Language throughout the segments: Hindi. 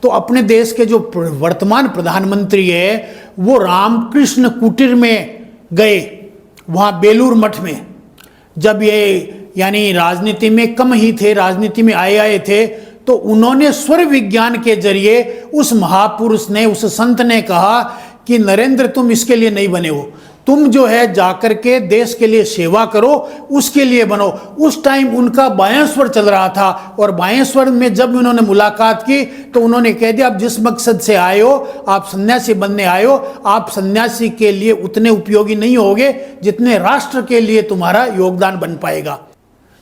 तो अपने देश के जो वर्तमान प्रधानमंत्री है वो रामकृष्ण कुटीर में गए, वहाँ बेलूर मठ में, जब ये यानी राजनीति में कम ही थे, राजनीति में आए थे, तो उन्होंने स्वर विज्ञान के जरिए उस महापुरुष ने, उस संत ने कहा कि नरेंद्र तुम इसके लिए नहीं बने हो, तुम जो है जाकर के देश के लिए सेवा करो, उसके लिए बनो। उस टाइम उनका बायां स्वर चल रहा था और बायां स्वर में जब उन्होंने मुलाकात की तो उन्होंने कह दिया आप जिस मकसद से आए हो, आप सन्यासी बनने आए हो, आप सन्यासी के लिए उतने उपयोगी नहीं होगे जितने राष्ट्र के लिए तुम्हारा योगदान बन पाएगा।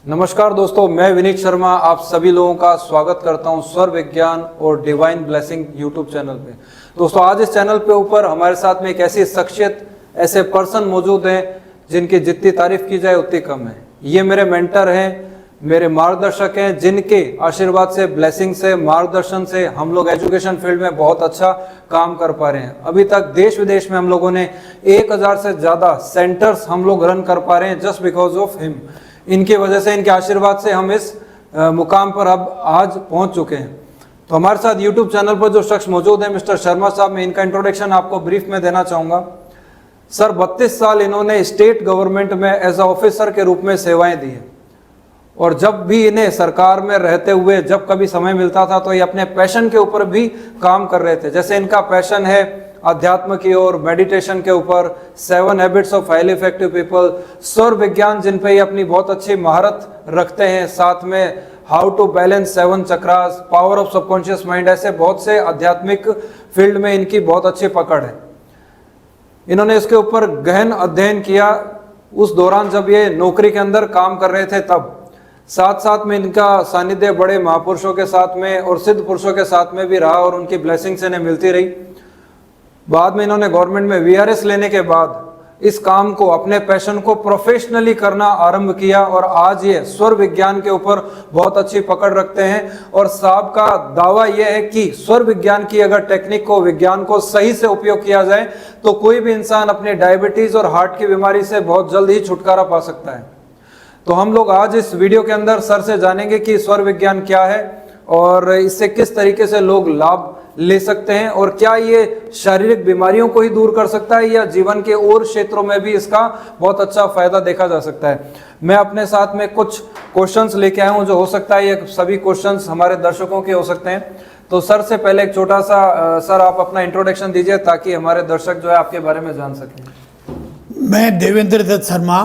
नमस्कार दोस्तों, मैं विनीत शर्मा आप सभी लोगों का स्वागत करता हूं स्वर विज्ञान और डिवाइन ब्लेसिंग यूट्यूब चैनल पे। दोस्तों आज इस चैनल पे ऊपर हमारे साथ में एक ऐसी शख्सियत, ऐसे पर्सन मौजूद हैं जिनकी जितनी तारीफ की जाए उतनी कम है। ये मेरे मेंटर हैं, मेरे मार्गदर्शक हैं, जिनके आशीर्वाद से, ब्लेसिंग से, मार्गदर्शन से हम लोग एजुकेशन फील्ड में बहुत अच्छा काम कर पा रहे हैं। अभी तक देश विदेश में हम लोगों ने 1000 से ज़्यादा सेंटर्स हम लोग रन कर पा रहे हैं जस्ट बिकॉज ऑफ हिम। इनकी वजह से, इनके आशीर्वाद से हम इस मुकाम पर अब आज पहुंच चुके हैं। तो हमारे साथ यूट्यूब चैनल पर जो शख्स मौजूद है मिस्टर शर्मा साहब, मैं इनका इंट्रोडक्शन आपको ब्रीफ में देना चाहूँगा। सर 32 साल इन्होंने स्टेट गवर्नमेंट में एज अ ऑफिसर के रूप में सेवाएं दी हैं और जब भी इन्हें सरकार में रहते हुए जब कभी समय मिलता था तो ये अपने पैशन के ऊपर भी काम कर रहे थे। जैसे इनका पैशन है अध्यात्म की ओर, मेडिटेशन के ऊपर, 7 habits of highly effective people, स्वर विज्ञान जिन पे ये अपनी बहुत अच्छी महारत रखते हैं, साथ में how to balance 7 chakras, power of subconscious mind, ऐसे बहुत से आध्यात्मिक फील्ड में इनकी बहुत अच्छी पकड़ है। इन्होंने इसके ऊपर गहन अध्ययन किया उस दौरान जब ये नौकरी के अंदर काम कर रहे थे तब। साथ साथ में इनका सानिध्य बड़े महापुरुषों के साथ में और सिद्ध पुरुषों के साथ में भी रहा और उनकी ब्लेसिंग्स इन्हें मिलती रही। बाद में इन्होंने गवर्नमेंट में वीआरएस लेने के बाद इस काम को, अपने पैशन को प्रोफेशनली करना आरंभ किया और आज ये स्वर विज्ञान के ऊपर बहुत अच्छी पकड़ रखते हैं। और साहब का दावा यह है कि स्वर विज्ञान की अगर टेक्निक को, विज्ञान को सही से उपयोग किया जाए तो कोई भी इंसान अपने डायबिटीज और हार्ट की बीमारी से बहुत जल्द ही छुटकारा पा सकता है। तो हम लोग आज इस वीडियो के अंदर सर से जानेंगे कि स्वर विज्ञान क्या है और इससे किस तरीके से लोग लाभ ले सकते हैं और क्या ये शारीरिक बीमारियों को ही दूर कर सकता है या जीवन के और क्षेत्रों में भी इसका बहुत अच्छा फायदा देखा जा सकता है। मैं अपने साथ में कुछ क्वेश्चंस लेके आया हूं जो हो सकता है ये सभी क्वेश्चंस हमारे दर्शकों के हो सकते हैं। तो सर से पहले एक छोटा सा सर आप अपना इंट्रोडक्शन दीजिए ताकि हमारे दर्शक जो है आपके बारे में जान सकें। मैं देवेंद्र दत्त शर्मा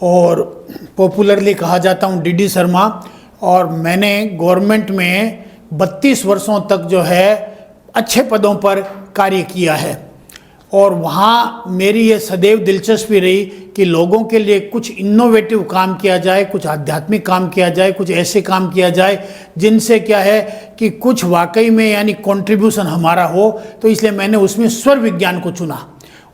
और पॉपुलरली कहा जाता हूँ डीडी शर्मा, और मैंने गवर्नमेंट में 32 वर्षों तक जो है अच्छे पदों पर कार्य किया है और वहाँ मेरी ये सदैव दिलचस्पी रही कि लोगों के लिए कुछ इनोवेटिव काम किया जाए, कुछ आध्यात्मिक काम किया जाए, कुछ ऐसे काम किया जाए जिनसे क्या है कि कुछ वाकई में यानी कंट्रीब्यूशन हमारा हो। तो इसलिए मैंने उसमें स्वर विज्ञान को चुना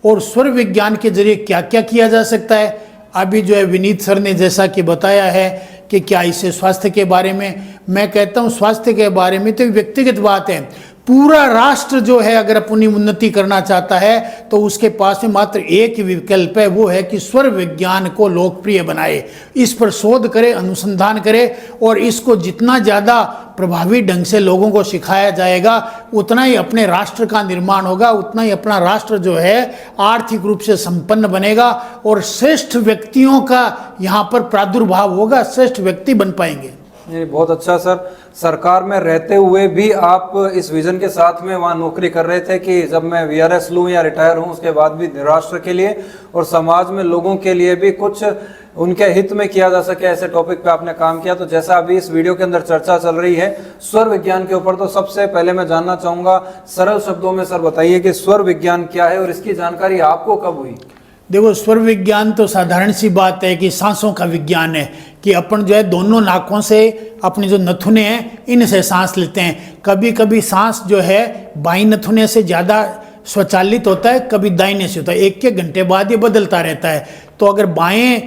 और स्वर विज्ञान के जरिए क्या क्या किया जा सकता है। अभी जो है विनीत सर ने जैसा कि बताया है कि क्या इससे स्वास्थ्य के बारे में, मैं कहता हूँ स्वास्थ्य के बारे में तो व्यक्तिगत बात है। पूरा राष्ट्र जो है अगर अपनी उन्नति करना चाहता है तो उसके पास में मात्र एक ही विकल्प है, वो है कि स्वर विज्ञान को लोकप्रिय बनाए, इस पर शोध करे, अनुसंधान करे और इसको जितना ज़्यादा प्रभावी ढंग से लोगों को सिखाया जाएगा उतना ही अपने राष्ट्र का निर्माण होगा, उतना ही अपना राष्ट्र जो है आर्थिक रूप से संपन्न बनेगा और श्रेष्ठ व्यक्तियों का यहाँ पर प्रादुर्भाव होगा, श्रेष्ठ व्यक्ति बन पाएंगे। ये बहुत अच्छा सर। सरकार में रहते हुए भी आप इस विजन के साथ में वहाँ नौकरी कर रहे थे कि जब मैं वीआरएस लूँ या रिटायर हूँ उसके बाद भी राष्ट्र के लिए और समाज में लोगों के लिए भी कुछ उनके हित में किया जा सके, ऐसे टॉपिक पे आपने काम किया। तो जैसा अभी इस वीडियो के अंदर चर्चा चल रही है स्वर विज्ञान के ऊपर, तो सबसे पहले मैं जानना चाहूँगा सरल शब्दों में सर बताइए कि स्वर विज्ञान क्या है और इसकी जानकारी आपको कब हुई? देखो, स्वर विज्ञान तो साधारण सी बात है कि सांसों का विज्ञान है कि अपन जो है दोनों नाकों से अपने जो नथुने हैं इनसे सांस लेते हैं। कभी कभी सांस जो है बाईं नथुने से ज़्यादा स्वचालित होता है, कभी दाहिने से होता है, 1-1 घंटे बाद ये बदलता रहता है। तो अगर बाएं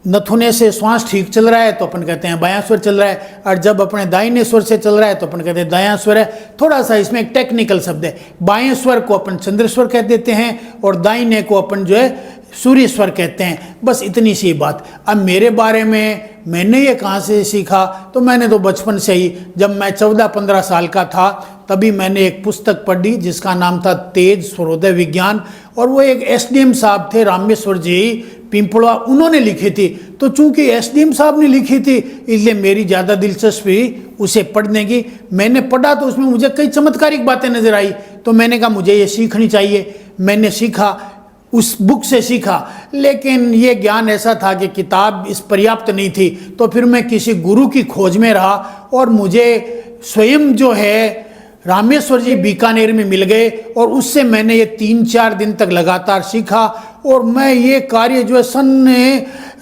नथुने से श्वास ठीक चल रहा है तो अपन कहते हैं बायां स्वर चल रहा है, और जब अपने दाहिने स्वर से चल रहा है तो अपन कहते हैं दायां स्वर है। थोड़ा सा इसमें एक टेक्निकल शब्द है, बाएं स्वर को अपन चंद्र स्वर कह देते हैं और दाहिने को अपन जो है सूर्यस्वर कहते हैं। बस इतनी सी बात। अब मेरे बारे में मैंने ये कहाँ से सीखा, तो मैंने तो बचपन से ही, जब मैं 14-15 साल का था तभी मैंने एक पुस्तक पढ़ी जिसका नाम था तेज सूर्योदय विज्ञान, और वो एक एसडीएम साहब थे रामेश्वर जी पिंपलवा, उन्होंने लिखी थी। तो चूंकि एसडीएम साहब ने लिखी थी इसलिए मेरी ज़्यादा दिलचस्पी उसे पढ़ने की। मैंने पढ़ा तो उसमें मुझे कई चमत्कारिक बातें नजर आई, तो मैंने कहा मुझे ये सीखनी चाहिए। मैंने सीखा, उस बुक से सीखा, लेकिन ये ज्ञान ऐसा था कि किताब इस पर्याप्त नहीं थी। तो फिर मैं किसी गुरु की खोज में रहा और मुझे स्वयं जो है रामेश्वर जी बीकानेर में मिल गए, और उससे मैंने ये 3-4 दिन तक लगातार सीखा। और मैं ये कार्य जो है सन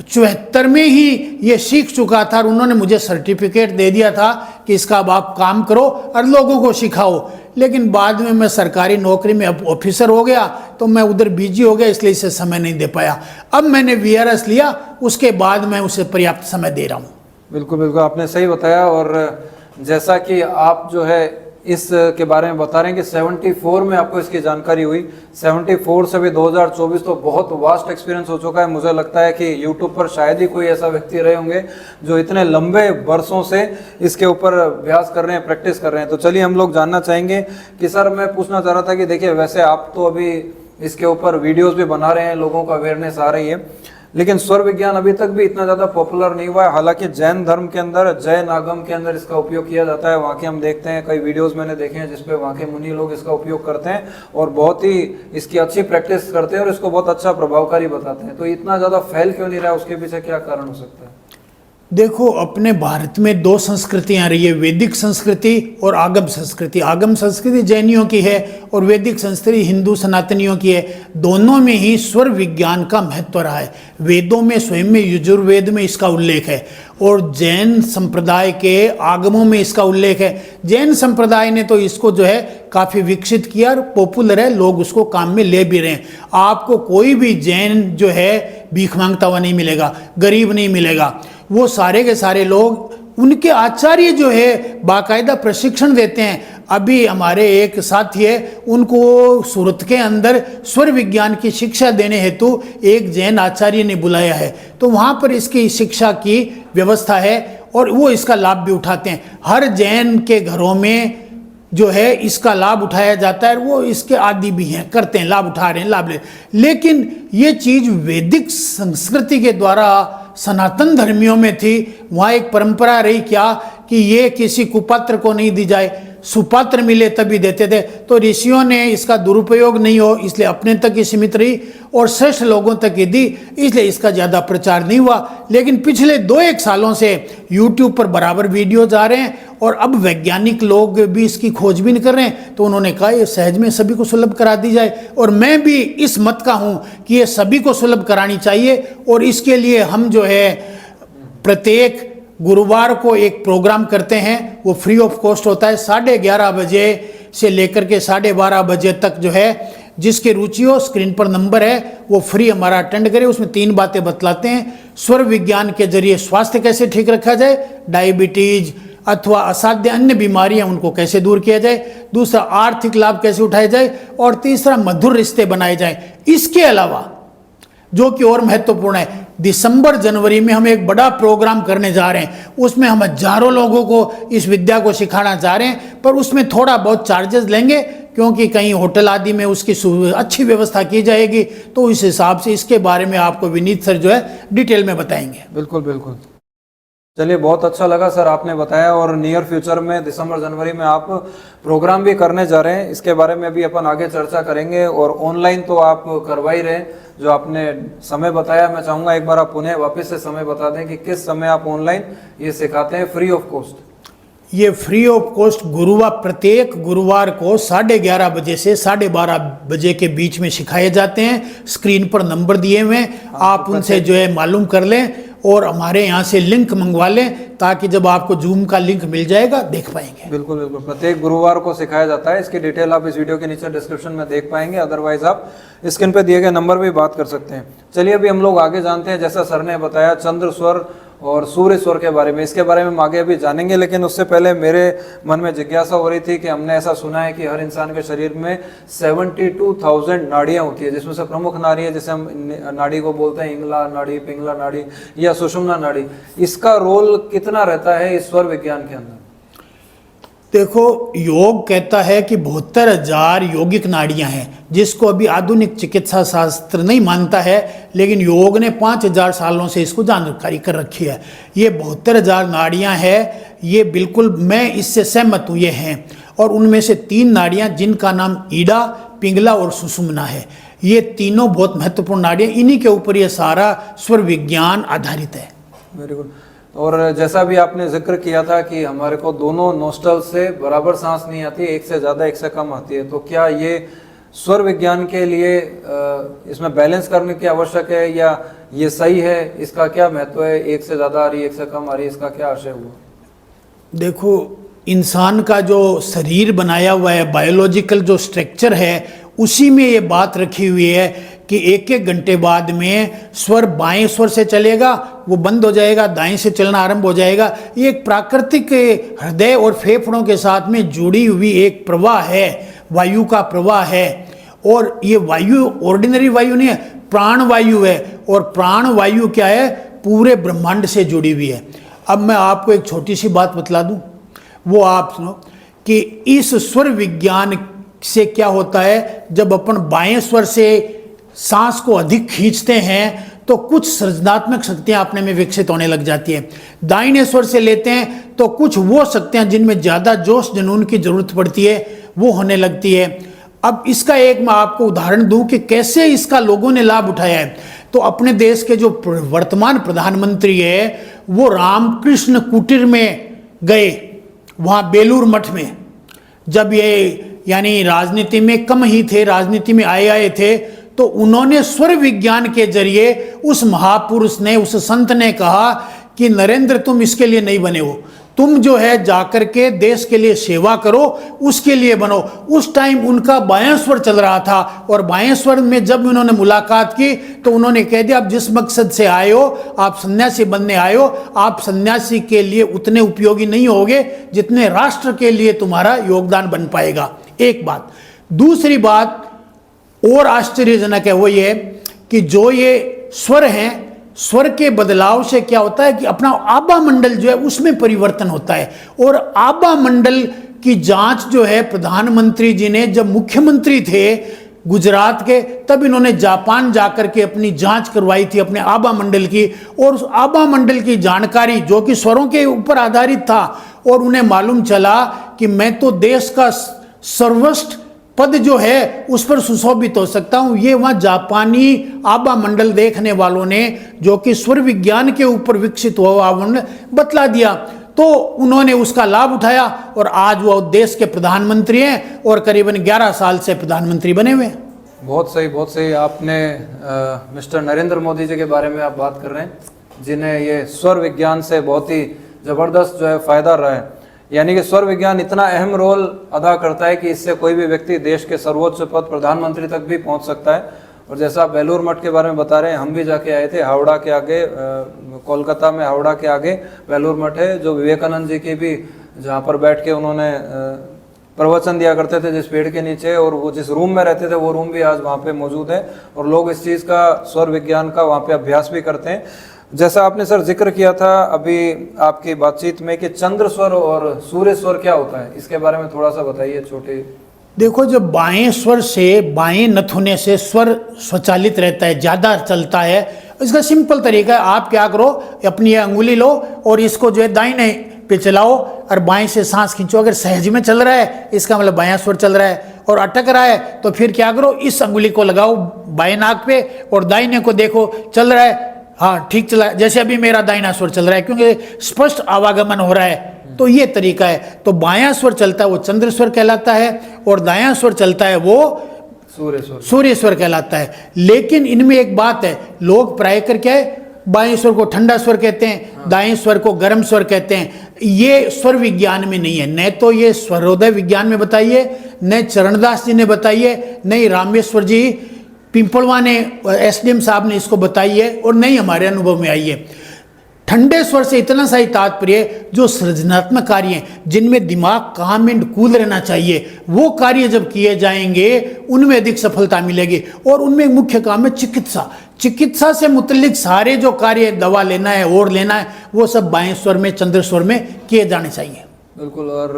74 में ही ये सीख चुका था, और उन्होंने मुझे सर्टिफिकेट दे दिया था कि इसका अब आप काम करो और लोगों को सिखाओ। लेकिन बाद में मैं सरकारी नौकरी में ऑफिसर हो गया, तो मैं उधर बिजी हो गया, इसलिए इसे समय नहीं दे पाया। अब मैंने वीआरएस लिया, उसके बाद मैं उसे पर्याप्त समय दे रहा हूँ। बिल्कुल बिल्कुल, आपने सही बताया। और जैसा कि आप जो है इस के बारे में बता रहे हैं कि 74 में आपको इसकी जानकारी हुई, 74 से भी 2024, तो बहुत वास्ट एक्सपीरियंस हो चुका है। मुझे लगता है कि यूट्यूब पर शायद ही कोई ऐसा व्यक्ति रहे होंगे जो इतने लंबे वर्षों से इसके ऊपर अभ्यास कर रहे हैं, प्रैक्टिस कर रहे हैं। तो चलिए हम लोग जानना चाहेंगे कि सर, मैं पूछना चाह रहा था कि देखिए, वैसे आप तो अभी इसके ऊपर वीडियोज़ भी बना रहे हैं, लोगों को अवेयरनेस आ रही है, लेकिन स्वर विज्ञान अभी तक भी इतना ज़्यादा पॉपुलर नहीं हुआ है। हालांकि जैन धर्म के अंदर, जैन आगम के अंदर इसका उपयोग किया जाता है। वहाँ के हम देखते हैं, कई वीडियोस मैंने देखे हैं जिसपे वहाँ के मुनि लोग इसका उपयोग करते हैं और बहुत ही इसकी अच्छी प्रैक्टिस करते हैं और इसको बहुत अच्छा प्रभावकारी बताते हैं। तो इतना ज़्यादा फैल क्यों नहीं रहा, उसके पीछे क्या कारण हो सकता है? देखो, अपने भारत में 2 संस्कृतियां रही है, वैदिक संस्कृति और आगम संस्कृति। आगम संस्कृति जैनियों की है और वैदिक संस्कृति हिंदू सनातनियों की है। दोनों में ही स्वर विज्ञान का महत्व रहा है। वेदों में, स्वयं में यजुर्वेद में इसका उल्लेख है, और जैन संप्रदाय के आगमों में इसका उल्लेख है। जैन संप्रदाय ने तो इसको जो है काफ़ी विकसित किया और पॉपुलर है, लोग उसको काम में ले भी रहे हैं। आपको कोई भी जैन जो है भीख मांगता हुआ नहीं मिलेगा, गरीब नहीं मिलेगा। वो सारे के सारे लोग, उनके आचार्य जो है बाकायदा प्रशिक्षण देते हैं। अभी हमारे एक साथी है, उनको सूरत के अंदर स्वर विज्ञान की शिक्षा देने हेतु एक जैन आचार्य ने बुलाया है, तो वहाँ पर इसकी शिक्षा की व्यवस्था है और वो इसका लाभ भी उठाते हैं। हर जैन के घरों में जो है इसका लाभ उठाया जाता है, वो इसके आदी भी हैं, करते हैं, लाभ उठा रहे हैं, लाभ ले। लेकिन ये चीज़ वैदिक संस्कृति के द्वारा सनातन धर्मियों में थी। वहाँ एक परंपरा रही क्या कि ये किसी कुपात्र को नहीं दी जाए, सुपात्र मिले तभी देते थे। तो ऋषियों ने इसका दुरुपयोग नहीं हो इसलिए अपने तक ही सीमित रही और श्रेष्ठ लोगों तक ही दी, इसलिए इसका ज़्यादा प्रचार नहीं हुआ। लेकिन पिछले 2-1 सालों से YouTube पर बराबर वीडियोज आ रहे हैं और अब वैज्ञानिक लोग भी इसकी खोजबीन कर रहे हैं, तो उन्होंने कहा ये सहज में सभी को सुलभ करा दी जाए। और मैं भी इस मत का हूँ कि ये सभी को सुलभ करानी चाहिए, और इसके लिए हम जो है प्रत्येक गुरुवार को एक प्रोग्राम करते हैं, वो फ्री ऑफ कॉस्ट होता है। 11:30 बजे से लेकर के 12:30 बजे तक जो है, जिसकी रुचि हो, स्क्रीन पर नंबर है, वो फ्री हमारा अटेंड करे। उसमें 3 बातें बतलाते हैं। स्वर विज्ञान के जरिए स्वास्थ्य कैसे ठीक रखा जाए, डायबिटीज अथवा असाध्य अन्य बीमारियां उनको कैसे दूर किया जाए, दूसरा आर्थिक लाभ कैसे उठाया जाए, और तीसरा मधुर रिश्ते बनाए जाए। इसके अलावा जो कि और महत्वपूर्ण है, दिसंबर जनवरी में हम एक बड़ा प्रोग्राम करने जा रहे हैं। उसमें हम हजारों लोगों को इस विद्या को सिखाना चाह रहे हैं, पर उसमें थोड़ा बहुत चार्जेस लेंगे, क्योंकि कहीं होटल आदि में उसकी अच्छी व्यवस्था की जाएगी। तो इस हिसाब से इसके बारे में आपको विनीत सर जो है डिटेल में बताएंगे। बिल्कुल बिल्कुल, चलिए बहुत अच्छा लगा सर आपने बताया। और नियर फ्यूचर में दिसंबर जनवरी में आप प्रोग्राम भी करने जा रहे हैं, इसके बारे में भी अपन आगे चर्चा करेंगे। और ऑनलाइन तो आप करवा ही रहे, जो आपने समय बताया, मैं चाहूँगा एक बार आप पुनः वापस से समय बता दें कि किस समय आप ऑनलाइन ये सिखाते हैं फ्री ऑफ कॉस्ट। ये फ्री ऑफ कॉस्ट प्रत्येक गुरुवार को 11:30 बजे से 12:30 बजे के बीच में सिखाए जाते हैं। स्क्रीन पर नंबर दिए हुए हैं, आप उनसे जो है मालूम कर लें और हमारे यहाँ से लिंक मंगवा लें, ताकि जब आपको जूम का लिंक मिल जाएगा देख पाएंगे। बिल्कुल बिल्कुल, प्रत्येक गुरुवार को सिखाया जाता है। इसकी डिटेल आप इस वीडियो के नीचे डिस्क्रिप्शन में देख पाएंगे, अदरवाइज आप स्क्रीन पे दिए गए नंबर भी बात कर सकते हैं। चलिए अभी हम लोग आगे जानते हैं। जैसा सर ने बताया, चंद्र स्वर और सूर्य स्वर के बारे में, इसके बारे में हम आगे अभी जानेंगे। लेकिन उससे पहले मेरे मन में जिज्ञासा हो रही थी कि हमने ऐसा सुना है कि हर इंसान के शरीर में 72,000 नाड़ियाँ होती है, जिसमें से प्रमुख नाड़ी है जिसे हम नाड़ी को बोलते हैं इंगला नाड़ी, पिंगला नाड़ी या सुषुम्ना नाड़ी। इसका रोल कितना रहता है इस स्वर विज्ञान के अंदर? देखो, योग कहता है कि 72,000 यौगिक नाड़ियां हैं, जिसको अभी आधुनिक चिकित्सा शास्त्र नहीं मानता है, लेकिन योग ने 5,000 सालों से इसको जानकारी कर रखी है। ये 72,000 नाड़ियां हैं, ये बिल्कुल मैं इससे सहमत हूँ, ये हैं। और उनमें से 3 नाड़ियां जिनका नाम ईडा, पिंगला और सुषुम्ना है, ये तीनों बहुत महत्वपूर्ण नाड़ियां, इन्हीं के ऊपर ये सारा स्वर विज्ञान आधारित है। Very good. और जैसा भी आपने जिक्र किया था कि हमारे को दोनों नोस्ट्रल से बराबर सांस नहीं आती, एक से ज़्यादा एक से कम आती है, तो क्या ये स्वर विज्ञान के लिए इसमें बैलेंस करने की आवश्यक है या ये सही है? इसका क्या महत्व है? एक से ज़्यादा आ रही है, एक से कम आ रही है, इसका क्या आशय हुआ? देखो, इंसान का जो शरीर बनाया हुआ है, बायोलॉजिकल जो स्ट्रक्चर है, उसी में ये बात रखी हुई है कि 1-1 घंटे बाद में स्वर बाएं स्वर से चलेगा, वो बंद हो जाएगा, दाएं से चलना आरंभ हो जाएगा। ये एक प्राकृतिक हृदय और फेफड़ों के साथ में जुड़ी हुई एक प्रवाह है, वायु का प्रवाह है। और ये वायु ऑर्डिनरी वायु नहीं है, प्राण वायु है। और प्राण वायु क्या है? पूरे ब्रह्मांड से जुड़ी हुई है। अब मैं आपको एक छोटी सी बात बतला दूं, वो आप सुनो कि इस स्वर विज्ञान से क्या होता है, जब अपन बाएं स्वर से सांस को अधिक खींचते हैं तो कुछ सृजनात्मक शक्तियां अपने में विकसित होने लग जाती है। दाहिने स्वर से लेते हैं तो कुछ वो शक्तियां जिनमें ज़्यादा जोश जुनून की जरूरत पड़ती है, वो होने लगती है। अब इसका एक मैं आपको उदाहरण दूं कि कैसे इसका लोगों ने लाभ उठाया है। तो अपने देश के जो वर्तमान प्रधानमंत्री है, वो रामकृष्ण कुटीर में गए, वहाँ बेलूर मठ में। जब ये यानी राजनीति में कम ही थे, राजनीति में आए थे, तो उन्होंने स्वर विज्ञान के जरिए उस महापुरुष ने, उस संत ने कहा कि नरेंद्र, तुम इसके लिए नहीं बने हो, तुम जो है जाकर के देश के लिए सेवा करो, उसके लिए बनो। उस टाइम उनका बायां स्वर चल रहा था, और बायां स्वर में जब उन्होंने मुलाकात की तो उन्होंने कह दिया, आप जिस मकसद से आए हो, आप सन्यासी बनने आए हो, आप सन्यासी के लिए उतने उपयोगी नहीं होगे जितने राष्ट्र के लिए तुम्हारा योगदान बन पाएगा। एक बात। दूसरी बात और आश्चर्यजनक है, वो ये कि जो ये स्वर हैं, स्वर के बदलाव से क्या होता है कि अपना आभा मंडल जो है उसमें परिवर्तन होता है। और आभा मंडल की जांच जो है प्रधानमंत्री जी ने, जब मुख्यमंत्री थे गुजरात के, तब इन्होंने जापान जाकर के अपनी जांच करवाई थी अपने आभा मंडल की। और उस आभा मंडल की जानकारी जो कि स्वरों के ऊपर आधारित था, और उन्हें मालूम चला कि मैं तो देश का सर्वश्रेष्ठ पद जो है उस पर सुशोभित हो सकता हूं। ये वहां जापानी आभा मंडल देखने वालों ने, जो कि स्वर विज्ञान के ऊपर विकसित हुआ, उन्होंने बतला दिया। तो उन्होंने उसका लाभ उठाया और आज वो देश के प्रधानमंत्री हैं और करीबन 11 साल से प्रधानमंत्री बने हुए हैं। बहुत सही, बहुत सही। आपने मिस्टर नरेंद्र मोदी जी के बारे में आप बात कर रहे हैं, जिन्हें ये स्वर विज्ञान से बहुत ही ज़बरदस्त जो है फ़ायदा रहा है। यानी कि स्वर विज्ञान इतना अहम रोल अदा करता है कि इससे कोई भी व्यक्ति देश के सर्वोच्च पद प्रधानमंत्री तक भी पहुंच सकता है। और जैसा आप बेलूर मठ के बारे में बता रहे हैं, हम भी जाके आए थे हावड़ा के आगे, कोलकाता में हावड़ा के आगे बेलूर मठ है, जो विवेकानंद जी की भी, जहाँ पर बैठ के उन्होंने प्रवचन दिया करते थे जिस पेड़ के नीचे, और वो जिस रूम में रहते थे वो रूम भी आज वहाँ पे मौजूद है। और लोग इस चीज़ का, स्वर विज्ञान का वहाँ पे अभ्यास भी करते हैं। जैसा आपने सर जिक्र किया था अभी आपकी बातचीत में कि चंद्र स्वर और सूर्य स्वर क्या होता है, इसके बारे में थोड़ा सा बताइए छोटे। देखो, जब बाएं स्वर से, बाएं नथुने से स्वर स्वचालित रहता है, ज़्यादा चलता है। इसका सिंपल तरीका है, आप क्या करो, अपनी अंगुली लो और इसको जो है दाहिने पे चलाओ और बाएं से सांस खींचो। अगर सहज में चल रहा है इसका मतलब बायां स्वर चल रहा है, और अटक रहा है तो फिर क्या करो, इस अंगुली को लगाओ बाएं नाक पे और दाहिने को देखो चल रहा है, हाँ ठीक चला, जैसे अभी मेरा दाहिना स्वर चल रहा है, क्योंकि स्पष्ट आवागमन हो रहा है। तो ये तरीका है। तो बायां स्वर चलता है वो चंद्र स्वर कहलाता है, और दायां स्वर चलता है वो सूर्य स्वर कहलाता है। लेकिन इनमें एक बात है, लोग प्राय कर क्या है, बाएं स्वर को ठंडा स्वर कहते हैं, दाएं स्वर को गर्म स्वर कहते हैं। ये स्वर विज्ञान में नहीं है, न तो ये स्वरोदय विज्ञान में बताइए, न चरणदास जी ने बताइए, न रामेश्वर जी पिंपलवा ने, एसडीएम साहब ने इसको बताई है, और नहीं हमारे अनुभव में आई है। ठंडे स्वर से इतना सा ही तात्पर्य जो सृजनात्मक कार्य हैं, जिनमें दिमाग काम एंड कूल रहना चाहिए, वो कार्य जब किए जाएंगे उनमें अधिक सफलता मिलेगी। और उनमें मुख्य काम है चिकित्सा। चिकित्सा से मुतल्लिक सारे जो कार्य, दवा लेना है और लेना है, वो सब बाएं स्वर में, चंद्र स्वर में किए जाने चाहिए। बिल्कुल। और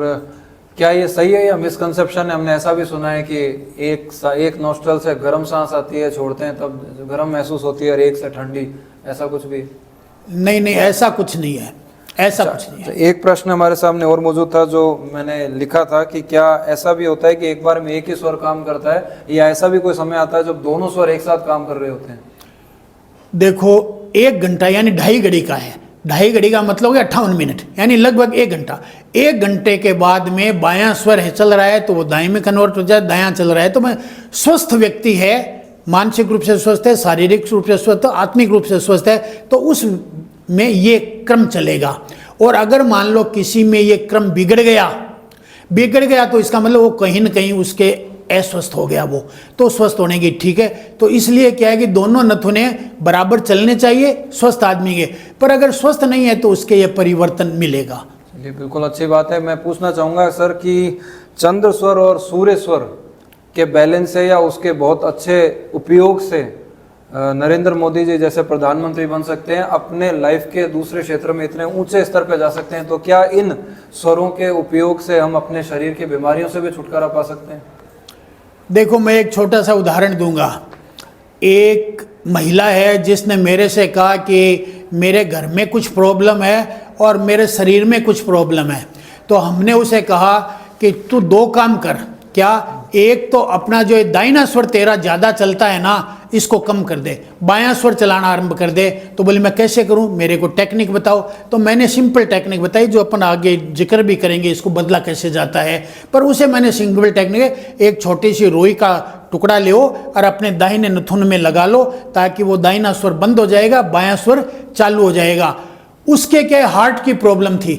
क्या ये सही है या मिसकंसेप्शन है? हमने ऐसा भी सुना है कि एक नोस्ट्रल से गर्म सांस आती है, छोड़ते हैं तब गर्म महसूस होती है, और एक से ठंडी, ऐसा कुछ भी? नहीं, ऐसा कुछ नहीं है, ऐसा कुछ नहीं है। एक प्रश्न हमारे सामने और मौजूद था जो मैंने लिखा था कि क्या ऐसा भी होता है कि एक बार में एक ही स्वर काम करता है, या ऐसा भी कोई समय आता है जब दोनों स्वर एक साथ काम कर रहे होते हैं? देखो, 1 घंटा यानी 2.5 घड़ी का है। 2.5 घड़ी का मतलब हो गया 58 मिनट, यानी लगभग 1 घंटा। 1 घंटे के बाद में बायां स्वर है चल रहा है तो वो दाएं में कन्वर्ट हो जाए, दायां चल रहा है तो मैं स्वस्थ व्यक्ति है, मानसिक रूप से स्वस्थ है, शारीरिक रूप से स्वस्थ है, आत्मिक रूप से स्वस्थ है, तो उस में ये क्रम चलेगा। और अगर मान लो किसी में ये क्रम बिगड़ गया तो इसका मतलब वो कहीं ना कहीं उसके अस्वस्थ हो गया, वो तो स्वस्थ होने की ठीक है। तो इसलिए क्या है कि दोनों नथुने बराबर चलने चाहिए स्वस्थ आदमी के, पर अगर स्वस्थ नहीं है तो उसके ये परिवर्तन मिलेगा। चलिए, बिल्कुल अच्छी बात है। मैं पूछना चाहूँगा सर कि चंद्र स्वर और सूर्य स्वर के बैलेंस से या उसके बहुत अच्छे उपयोग से नरेंद्र मोदी जी जैसे प्रधानमंत्री बन सकते हैं, अपने लाइफ के दूसरे क्षेत्र में इतने ऊंचे स्तर पर जा सकते हैं, तो क्या इन स्वरों के उपयोग से हम अपने शरीर की बीमारियों से भी छुटकारा पा सकते हैं? देखो, मैं एक छोटा सा उदाहरण दूंगा। एक महिला है जिसने मेरे से कहा कि मेरे घर में कुछ प्रॉब्लम है और मेरे शरीर में कुछ प्रॉब्लम है। तो हमने उसे कहा कि तू 2 काम कर। क्या? एक तो अपना जो दाहिना स्वर तेरा ज़्यादा चलता है ना, इसको कम कर दे, बायां स्वर चलाना आरंभ कर दे। तो बोले मैं कैसे करूं, मेरे को टेक्निक बताओ। तो मैंने सिंपल टेक्निक बताई जो अपन आगे जिक्र भी करेंगे, इसको बदला कैसे जाता है। पर उसे मैंने सिंपल टेक्निक, एक छोटी सी रुई का टुकड़ा ले और अपने दाहिने नथुन में लगा लो, ताकि वो दाहिना स्वर बंद हो जाएगा, बायां स्वर चालू हो जाएगा। उसके क्या हार्ट की प्रॉब्लम थी,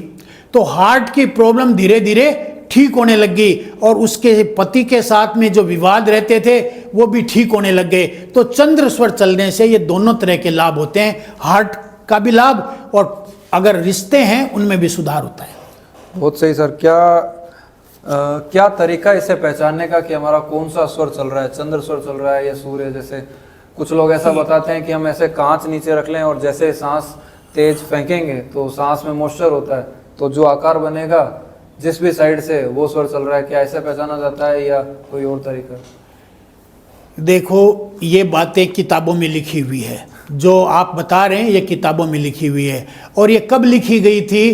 तो हार्ट की प्रॉब्लम धीरे धीरे ठीक होने लग गई, और उसके पति के साथ में जो विवाद रहते थे वो भी ठीक होने लग गए। तो चंद्र स्वर चलने से ये दोनों तरह के लाभ होते हैं, हार्ट का भी लाभ और अगर रिश्ते हैं उनमें भी सुधार होता है। बहुत सही सर। क्या तरीका इसे पहचानने का कि हमारा कौन सा स्वर चल रहा है, चंद्र स्वर चल रहा है या सूर्य? जैसे कुछ लोग ऐसा बताते हैं कि हम ऐसे कांच नीचे रख लें और जैसे सांस तेज फेंकेंगे तो सांस में मॉइस्चर होता है, तो जो आकार बनेगा जिस भी साइड से वो स्वर चल रहा है। क्या ऐसे पहचाना जाता है या कोई और तरीका? देखो, ये बातें किताबों में लिखी हुई है, जो आप बता रहे हैं ये किताबों में लिखी हुई है। और ये कब लिखी गई थी,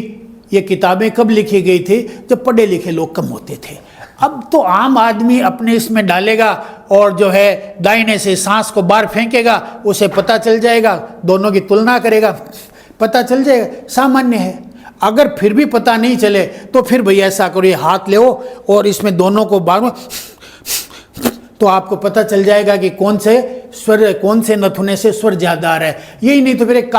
ये किताबें कब लिखी गई थी? जब पढ़े लिखे लोग कम होते थे। अब तो आम आदमी अपने इसमें डालेगा और जो है दाहिने से सांस को बाहर फेंकेगा, उसे पता चल जाएगा, दोनों की तुलना करेगा, पता चल जाएगा, सामान्य है। अगर फिर भी पता नहीं चले तो फिर भैया ऐसा करो, ये हाथ ले और इसमें दोनों को बार तो आपको पता चल जाएगा कि कौन से नथुने से स्वर ज्यादा आ रहा है। यही नहीं तो फिर एक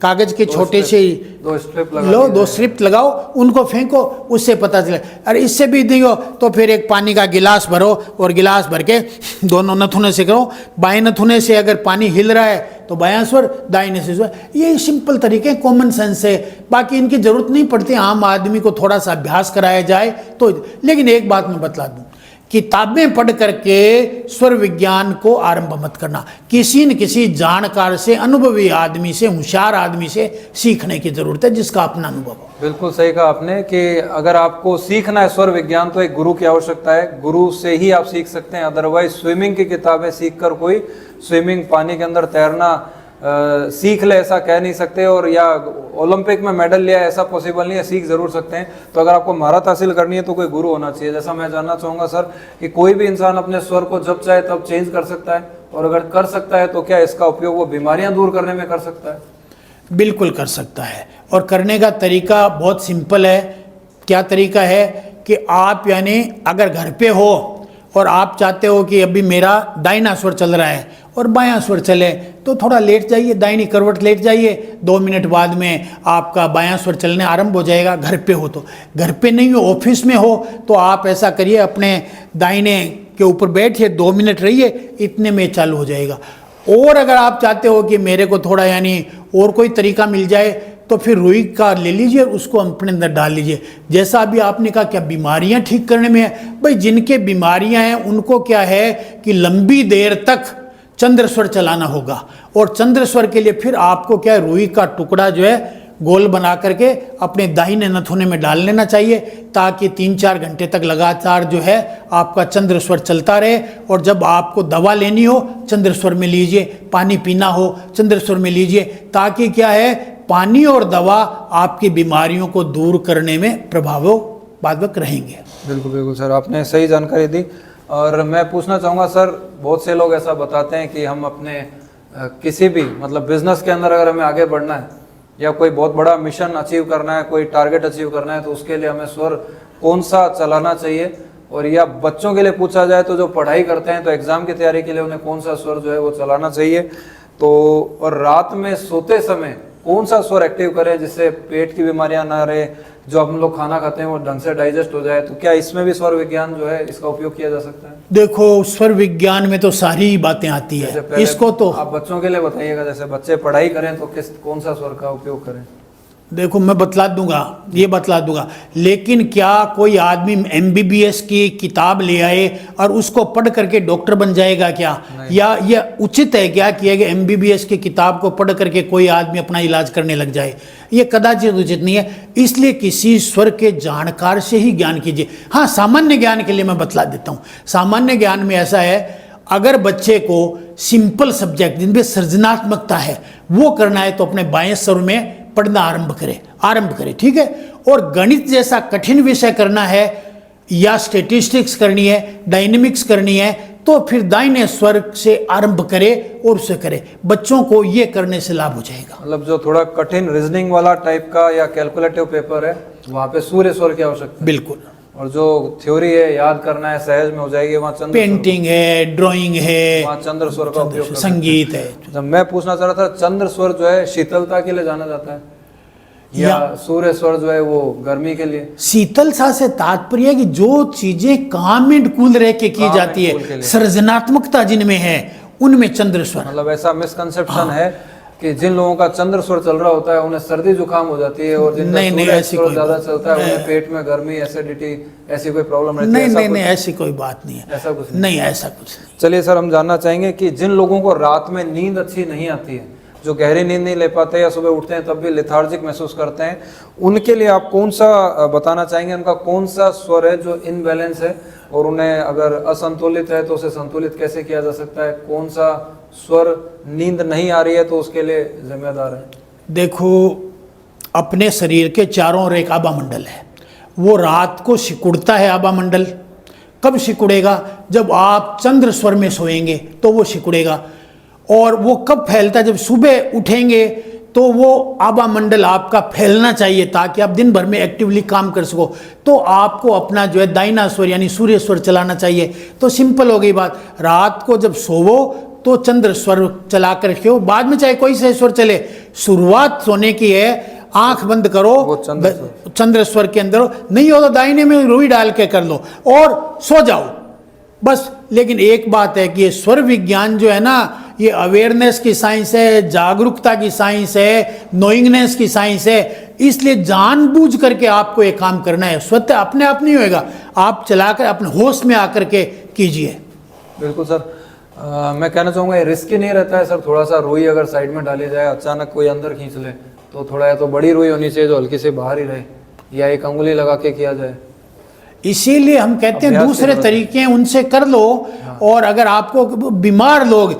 कागज की छोटी सी 2 स्ट्रिप लो, 2 स्ट्रिप लगाओ, उनको फेंको, उससे पता चले। अरे इससे भी नहीं हो तो फिर एक पानी का गिलास भरो और गिलास भर के दोनों नथुने से करो, बाएं नथुने से अगर पानी हिल रहा है तो बायां स्वर, दाहिने से स्वर। ये सिंपल तरीके, कॉमन सेंस है, बाकी इनकी जरूरत नहीं पड़ती। आम आदमी को थोड़ा सा अभ्यास कराया जाए तो। लेकिन एक बात मैं बतला दूं, किताबें पढ़ करके स्वर विज्ञान को आरंभ मत करना। किसी न किसी जानकार से, अनुभवी आदमी से, होशियार आदमी से सीखने की जरूरत है, जिसका अपना अनुभव हो। बिल्कुल सही कहा आपने कि अगर आपको सीखना है स्वर विज्ञान तो एक गुरु की आवश्यकता है, गुरु से ही आप सीख सकते हैं। अदरवाइज स्विमिंग की किताबें सीखकर कोई स्विमिंग, पानी के अंदर तैरना सीख ले ऐसा कह नहीं सकते, और या ओलंपिक में मेडल लिया ऐसा पॉसिबल नहीं है। सीख जरूर सकते हैं। तो अगर आपको महारत हासिल करनी है तो कोई गुरु होना चाहिए। जैसा मैं जानना चाहूँगा सर कि कोई भी इंसान अपने स्वर को जब चाहे तब चेंज कर सकता है, और अगर कर सकता है तो क्या इसका उपयोग वो बीमारियां दूर करने में कर सकता है? बिल्कुल कर सकता है, और करने का तरीका बहुत सिंपल है। क्या तरीका है कि आप यानी अगर घर पे हो और आप चाहते हो कि अभी मेरा दाहिना स्वर चल रहा है और बायां स्वर चले, तो थोड़ा लेट जाइए, दाहिनी करवट लेट जाइए, 2 मिनट बाद में आपका बायां स्वर चलने आरंभ हो जाएगा। घर पे हो तो, घर पे नहीं हो, ऑफिस में हो तो आप ऐसा करिए, अपने दाहिने के ऊपर बैठिए, 2 मिनट रहिए, इतने में चालू हो जाएगा। और अगर आप चाहते हो कि मेरे को थोड़ा यानी और कोई तरीका मिल जाए तो फिर रुई का ले लीजिए, उसको अपने अंदर डाल लीजिए। जैसा अभी आपने कहा क्या बीमारियां ठीक करने में है, भाई जिनके बीमारियां हैं उनको क्या है कि लंबी देर तक चंद्रस्वर चलाना होगा, और चंद्रस्वर के लिए फिर आपको क्या है, रुई का टुकड़ा जो है गोल बना करके अपने दाहिने नथुने में डाल लेना चाहिए, ताकि 3-4 घंटे तक लगातार जो है आपका चंद्रस्वर चलता रहे। और जब आपको दवा लेनी हो चंद्रस्वर में लीजिए, पानी पीना हो चंद्रस्वर में लीजिए, ताकि क्या है पानी और दवा आपकी बीमारियों को दूर करने में प्रभावक रहेंगे। बिल्कुल बिल्कुल सर, आपने सही जानकारी दी। और मैं पूछना चाहूँगा सर, बहुत से लोग ऐसा बताते हैं कि हम अपने किसी भी मतलब बिजनेस के अंदर अगर हमें आगे बढ़ना है या कोई बहुत बड़ा मिशन अचीव करना है, कोई टारगेट अचीव करना है, तो उसके लिए हमें स्वर कौन सा चलाना चाहिए। और या बच्चों के लिए पूछा जाए तो जो पढ़ाई करते हैं तो एग्जाम की तैयारी के लिए उन्हें कौन सा स्वर जो है वो चलाना चाहिए। तो और रात में सोते समय कौन सा स्वर एक्टिव करें जिससे पेट की बीमारियां ना रहे, जो हम लोग खाना खाते हैं वो ढंग से डाइजेस्ट हो जाए। तो क्या इसमें भी स्वर विज्ञान जो है इसका उपयोग किया जा सकता है? देखो स्वर विज्ञान में तो सारी बातें आती है, इसको तो आप बच्चों के लिए बताइएगा, जैसे बच्चे पढ़ाई करें तो कौन सा स्वर का उपयोग करें? देखो मैं बतला दूंगा, लेकिन क्या कोई आदमी MBBS की किताब ले आए और उसको पढ़ करके डॉक्टर बन जाएगा क्या? या ये उचित है क्या कि MBBS की किताब को पढ़ करके कोई आदमी अपना इलाज करने लग जाए? ये कदाचित उचित नहीं है। इसलिए किसी स्वर के जानकार से ही ज्ञान कीजिए। हाँ, सामान्य ज्ञान के लिए मैं बतला देता हूँ। सामान्य ज्ञान में ऐसा है, अगर बच्चे को सिंपल सब्जेक्ट जिनमें सृजनात्मकता है वो करना है तो अपने बाएं स्वर में पढ़ना आरंभ करे, ठीक है। और गणित जैसा कठिन विषय करना है या स्टैटिस्टिक्स करनी है, डायनेमिक्स करनी है, तो फिर दाहिने स्वर से आरंभ करे और उसे करे। बच्चों को ये करने से लाभ हो जाएगा। मतलब जो थोड़ा कठिन रीजनिंग वाला टाइप का या कैलकुलेटिव पेपर है वहाँ पे सूर्य स्वर की आवश्यकता है। बिल्कुल। और जो थ्योरी है याद करना है सहज में हो जाएगी, वहाँ चंद्र पेंटिंग है, ड्राइंग है, वहाँ चंद्र स्वर का उपयोग, संगीत है। जब मैं पूछना चाह रहा था, चंद्र स्वर जो है शीतलता के लिए जाना जाता है या सूर्य स्वर जो है वो गर्मी के लिए? शीतलता से तात्पर्य है कि जो चीजें काम एंड कूल रह के की जाती है, सृजनात्मकता जिनमें है, उनमें चंद्र स्वर। मतलब ऐसा मिसकंसेप्शन है कि जिन लोगों का चंद्र स्वर चल रहा होता है उन्हें सर्दी जुकाम हो जाती है, और जिनका सूर्य स्वर ज्यादा चलता है उन्हें पेट में गर्मी, एसिडिटी, ऐसी कोई प्रॉब्लम रहती है? नहीं, ऐसी कोई बात नहीं है। ऐसा कुछ नहीं, ऐसा कुछ नहीं। चलिए सर, हम जानना चाहेंगे कि जिन लोगों को रात में नींद अच्छी नहीं आती है, जो गहरी नींद नहीं ले पाते या सुबह उठते हैं तब भी लेथार्जिक महसूस करते हैं, उनके लिए आप कौन सा बताना चाहेंगे? उनका कौन सा स्वर है जो इनबैलेंस है, और उन्हें अगर असंतुलित है तो उसे संतुलित कैसे किया जा सकता है? कौन सा स्वर नींद नहीं आ रही है तो उसके लिए जिम्मेदार है? देखो, अपने शरीर के चारों ओर एक आभा मंडल है, वो रात को सिकुड़ता है। आभा मंडल कब सिकुड़ेगा? जब आप चंद्र स्वर में सोएंगे तो वो सिकुड़ेगा। और वो कब फैलता है? जब सुबह उठेंगे तो वो आभा मंडल आपका फैलना चाहिए ताकि आप दिन भर में एक्टिवली काम कर सको। तो आपको अपना जो है दाहिना स्वर यानी सूर्य स्वर चलाना चाहिए। तो सिंपल हो गई बात, रात को जब सोवो तो चंद्र स्वर चला कर रखो, बाद में चाहे कोई से स्वर चले। शुरुआत सोने की है, आंख बंद करो, चंद्र स्वर के अंदर नहीं हो तो दाहिने में रुई डाल के कर लो और सो जाओ बस। लेकिन एक बात है कि ये स्वर विज्ञान जो है ना, ये अवेयरनेस की साइंस है, जागरूकता की साइंस है, नोइंगनेस की साइंस है। इसलिए जानबूझ करके आपको ये काम करना है, स्वतः अपने आप नहीं होएगा, आप चलाकर अपने होश में आकर के कीजिए। बिल्कुल सर, मैं कहना चाहूँगा ये रिस्की नहीं रहता है सर? थोड़ा सा रुई अगर साइड में डाली जाए, अचानक कोई अंदर खींच ले तो थोड़ा, या तो बड़ी रुई होनी चाहिए जो हल्की से बाहर ही रहे, या एक अंगुली लगा के किया जाए। इसीलिए हम कहते हैं दूसरे तरीके हैं उनसे कर लो। और अगर आपको बीमार लोग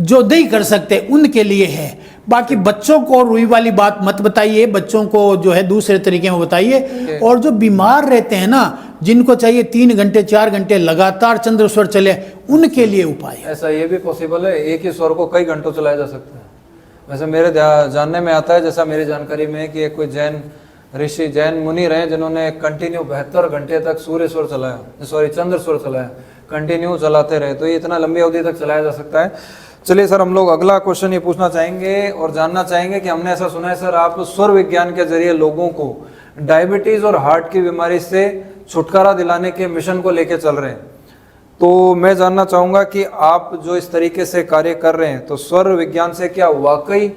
जो नहीं कर सकते उनके लिए है। बाकी बच्चों को रुई वाली बात मत बताइए, बच्चों को जो है दूसरे तरीके में बताइए। और जो बीमार रहते हैं ना, जिनको चाहिए 3 घंटे 4 घंटे लगातार चंद्र स्वर चले, उनके लिए उपाय। ऐसा ये भी पॉसिबल है, एक ही स्वर को कई घंटों चलाया जा सकता है? वैसे मेरे जानने में आता है, जैसा मेरी जानकारी में है, कि कोई जैन ऋषि, जैन मुनि रहे जिन्होंने कंटिन्यू 72 घंटे तक सूर्य स्वर चलाया, चंद्र स्वर चलाया, कंटिन्यू चलाते रहे। तो ये इतना लंबी अवधि तक चलाया जा सकता है। चलिए सर, हम लोग अगला क्वेश्चन ये पूछना चाहेंगे और जानना चाहेंगे कि हमने ऐसा सुना है सर, आप स्वर विज्ञान के जरिए लोगों को डायबिटीज और हार्ट की बीमारी से छुटकारा दिलाने के मिशन को लेकर चल रहे हैं। तो मैं जानना चाहूँगा कि आप जो इस तरीके से कार्य कर रहे हैं, तो स्वर विज्ञान से क्या वाकई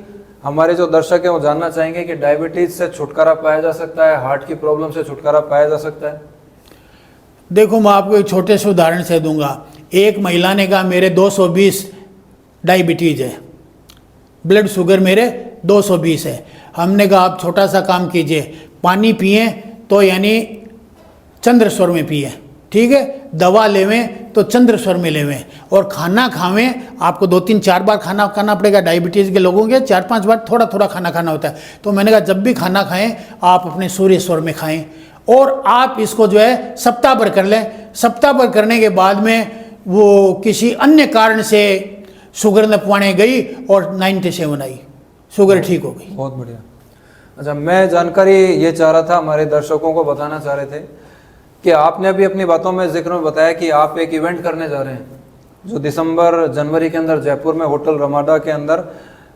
हमारे जो दर्शक हैं वो जानना चाहेंगे कि डायबिटीज से छुटकारा पाया जा सकता है, हार्ट की प्रॉब्लम से छुटकारा पाया जा सकता है? देखो, मैं आपको एक छोटे से उदाहरण से दूंगा। एक महिला ने कहा मेरे 220 डायबिटीज है, ब्लड शुगर मेरे 220 है। हमने कहा आप छोटा सा काम कीजिए, पानी पिए तो यानी चंद्र स्वर में पिए, ठीक है, दवा लेवें तो चंद्र स्वर में लेवें, और खाना खावें, आपको 2-3-4 बार खाना खाना पड़ेगा। डायबिटीज़ के लोगों के 4-5 बार थोड़ा थोड़ा खाना खाना होता है। तो मैंने कहा जब भी खाना खाएं आप अपने सूर्य स्वर में खाएं, और आप इसको जो है सप्ताह भर कर लें। सप्ताह भर करने के बाद में वो किसी अन्य कारण से शुगर नपवाने गई और 97 आई, शुगर ठीक हो गई। बहुत बढ़िया। अच्छा, मैं जानकारी ये चाह रहा था, हमारे दर्शकों को बताना चाह रहे थे कि आपने अभी अपनी बातों में जिक्र में बताया कि आप एक इवेंट करने जा रहे हैं जो दिसंबर जनवरी के अंदर जयपुर में होटल रमाडा के अंदर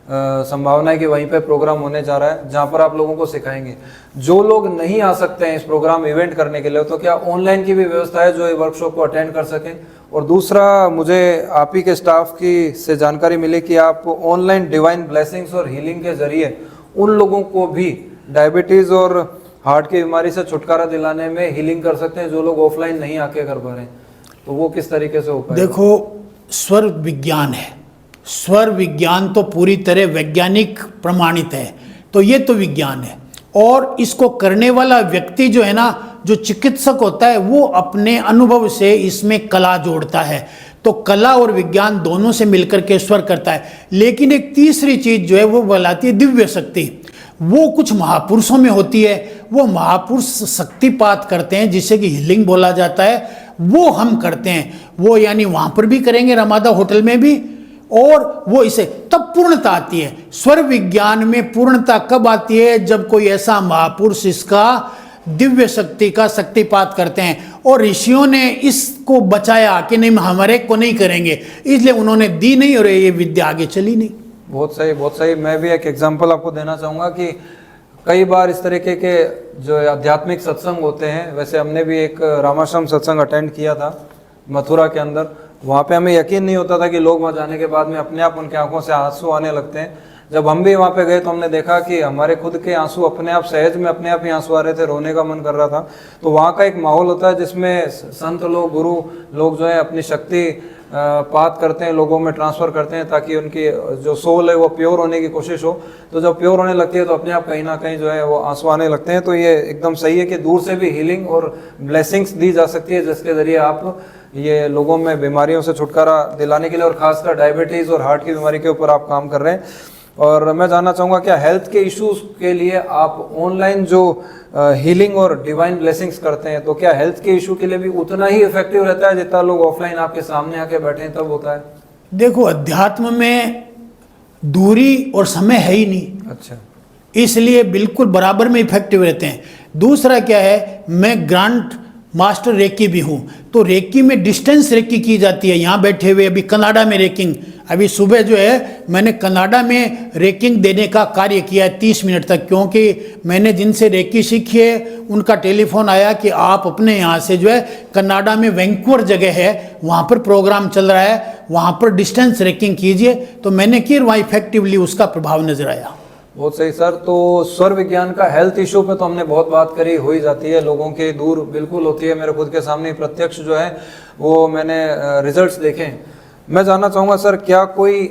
संभावना है कि वहीं पे प्रोग्राम होने जा रहा है, जहां पर आप लोगों को सिखाएंगे। जो लोग नहीं आ सकते हैं इस प्रोग्राम इवेंट करने के लिए, तो क्या ऑनलाइन की भी व्यवस्था है जो ये वर्कशॉप को अटेंड कर सकें? और दूसरा, मुझे आप ही के स्टाफ की से जानकारी मिली कि आप ऑनलाइन डिवाइन ब्लेसिंग्स और हीलिंग के जरिए उन लोगों को भी डायबिटीज़ और हार्ट की बीमारी से छुटकारा दिलाने में हीलिंग कर सकते हैं जो लोग ऑफलाइन नहीं आके कर पा रहे हैं, तो वो किस तरीके से हो पाएगा? देखो, स्वर विज्ञान है, स्वर विज्ञान तो पूरी तरह वैज्ञानिक प्रमाणित है, तो ये तो विज्ञान है। और इसको करने वाला व्यक्ति जो है ना, जो चिकित्सक होता है, वो अपने अनुभव से इसमें कला जोड़ता है। तो कला और विज्ञान दोनों से मिलकर के स्वर करता है। लेकिन एक तीसरी चीज जो है वो कहलाती है दिव्य शक्ति। वो कुछ महापुरुषों में होती है, वो महापुरुष शक्तिपात करते हैं जिसे कि हीलिंग बोला जाता है, वो हम करते हैं। वो यानी वहां पर भी करेंगे, रमादा होटल में भी, और वो इसे तब पूर्णता आती है। स्वर विज्ञान में पूर्णता कब आती है? जब कोई ऐसा महापुरुष इसका दिव्य शक्ति का शक्तिपात करते हैं, और ऋषियों ने इसको बचाया कि नहीं हमारे को नहीं करेंगे, इसलिए उन्होंने दी नहीं और ये विद्या आगे चली नहीं। बहुत सही, बहुत सही। मैं भी एक एग्जांपल आपको देना चाहूँगा कि कई बार इस तरीके के जो आध्यात्मिक सत्संग होते हैं, वैसे हमने भी एक रामाश्रम सत्संग अटेंड किया था मथुरा के अंदर। वहाँ पे हमें यकीन नहीं होता था कि लोग वहाँ जाने के बाद में अपने आप उनके आंखों से आंसू आने लगते हैं। जब हम भी वहाँ पे गए तो हमने देखा कि हमारे खुद के आंसू अपने आप सहज में अपने आप ही आंसू आ रहे थे, रोने का मन कर रहा था। तो वहाँ का एक माहौल होता है जिसमें संत लोग, गुरु लोग जो है अपनी शक्ति पात करते हैं, लोगों में ट्रांसफ़र करते हैं ताकि उनकी जो सोल है वो प्योर होने की कोशिश हो। तो जब प्योर होने लगती है तो अपने आप कहीं ना कहीं जो है वो आंसू आने लगते हैं। तो ये एकदम सही है कि दूर से भी हीलिंग और ब्लेसिंग्स दी जा सकती है, जिसके ज़रिए आप ये लोगों में बीमारियों से छुटकारा दिलाने के लिए, और खासकर डायबिटीज़ और हार्ट की बीमारी के ऊपर आप काम कर रहे हैं। और मैं जानना चाहूँगा, क्या हेल्थ के इश्यूज़ के लिए आप ऑनलाइन जो हीलिंग और डिवाइन ब्लेसिंग्स करते हैं, तो क्या हेल्थ के इशू के लिए भी उतना ही इफेक्टिव रहता है जितना लोग ऑफलाइन आपके सामने आके बैठे हैं तब होता है? देखो, अध्यात्म में दूरी और समय है ही नहीं। अच्छा, इसलिए बिल्कुल बराबर में इफेक्टिव रहते हैं। दूसरा क्या है, मैं ग्रांड मास्टर रेकी भी हूँ, तो रेकी में डिस्टेंस रेकी की जाती है। यहाँ बैठे हुए अभी कनाडा में रेकिंग, अभी सुबह जो है मैंने कनाडा में रेकिंग देने का कार्य किया है 30 मिनट तक, क्योंकि मैंने जिनसे रेकी सीखी है उनका टेलीफोन आया कि आप अपने यहाँ से जो है कनाडा में वैंकूवर जगह है, वहाँ पर प्रोग्राम चल रहा है, वहाँ पर डिस्टेंस रेकिंग कीजिए। तो मैंने की, वहाँ इफेक्टिवली उसका प्रभाव नजर आया। बहुत सही सर। तो स्वर विज्ञान का हेल्थ इशू पे तो हमने बहुत बात करी, हो ही जाती है, लोगों के दूर बिल्कुल होती है। मेरे खुद के सामने प्रत्यक्ष जो है वो मैंने रिजल्ट्स देखे। मैं जानना चाहूँगा सर, क्या कोई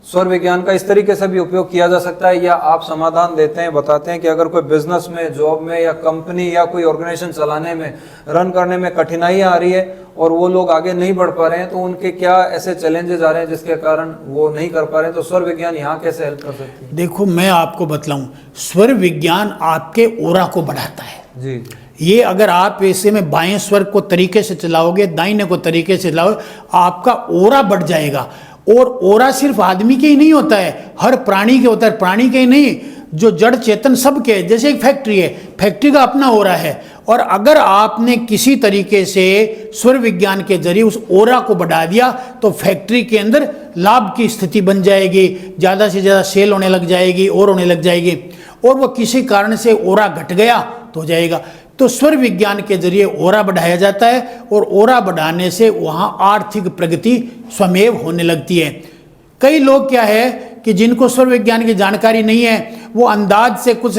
स्वर विज्ञान का इस तरीके से भी उपयोग किया जा सकता है, या आप समाधान देते हैं, बताते हैं कि अगर कोई बिजनेस में, जॉब में, या कंपनी या कोई ऑर्गेनाइजेशन चलाने में, रन करने में कठिनाइयाँ आ रही है और वो लोग आगे नहीं बढ़ पा रहे हैं, तो उनके क्या ऐसे चैलेंजेस आ रहे हैं जिसके कारण वो नहीं कर पा रहे हैं, तो स्वर विज्ञान यहाँ कैसे हेल्प कर सकती है? देखो, मैं आपको बतलाऊं, स्वर विज्ञान आपके ओरा को बढ़ाता है जी। ये अगर आप ऐसे में बाएं स्वर को तरीके से चलाओगे, दाहिने को तरीके से चलाओगे, आपका ओरा बढ़ जाएगा। और ओरा सिर्फ आदमी के ही नहीं होता है, हर प्राणी के होता है। प्राणी के ही नहीं, जो जड़ चेतन सबके, जैसे एक फैक्ट्री है, फैक्ट्री का अपना ओरा है। और अगर आपने किसी तरीके से स्वर विज्ञान के जरिए उस ओरा को बढ़ा दिया तो फैक्ट्री के अंदर लाभ की स्थिति बन जाएगी, ज़्यादा से ज़्यादा सेल होने लग जाएगी और होने लग जाएगी। और वो किसी कारण से ओरा घट गया तो हो जाएगा। तो स्वर विज्ञान के जरिए ओरा बढ़ाया जाता है और ओरा बढ़ाने से वहाँ आर्थिक प्रगति स्वमेव होने लगती है। कई लोग क्या है कि जिनको स्वर विज्ञान की जानकारी नहीं है, वो अंदाज से कुछ